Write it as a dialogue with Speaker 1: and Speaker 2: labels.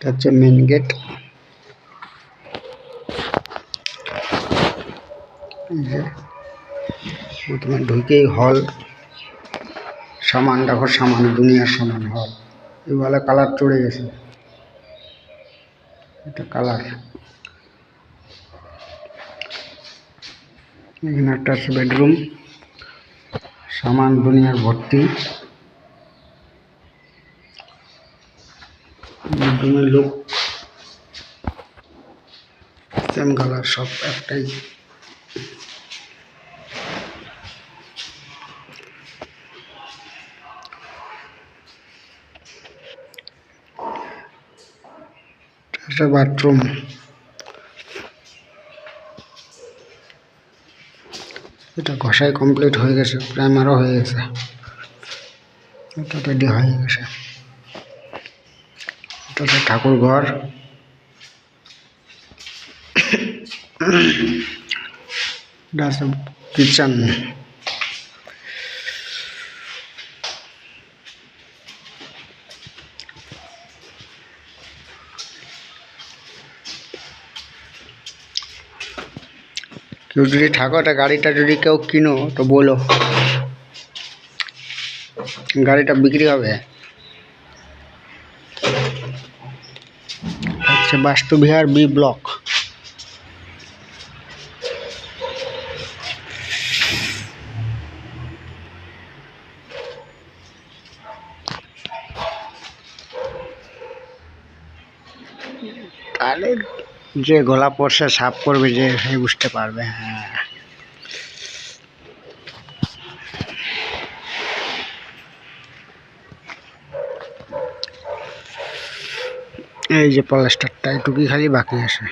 Speaker 1: এটা হচ্ছে main gate. প্রথমে ঢুকেই হল, সামান দেখো, সামান দুনিয়ার সামান হল। এগুলো কালার চড়ে গেছে, এটা কালার। এখানে একটা আছে বেডরুম, সামান দুনিয়ার ভর্তি। বেডরুমের লুক সেম কালার, সব একটাই। এটা বাথরুম, এটা ঘষাই কমপ্লিট হয়ে গেছে, প্রাইমারও হয়ে গেছে, এটা রেডি হয়ে গেছে। এটা হচ্ছে ঠাকুর ঘর। এটা আছে কিচেন। কেউ যদি থাকো, এটা গাড়িটা যদি কেউ কিনো তো বলো, গাড়িটা বিক্রি হবে। হচ্ছে বাস্তুবিহার বি ব্লক। তাহলে যে গলা পড়ছে সাফ করবে, যে সে বুঝতে পারবে। হ্যাঁ, এই যে প্লাস্টারটা এটুকুই খালি বাকি আছে।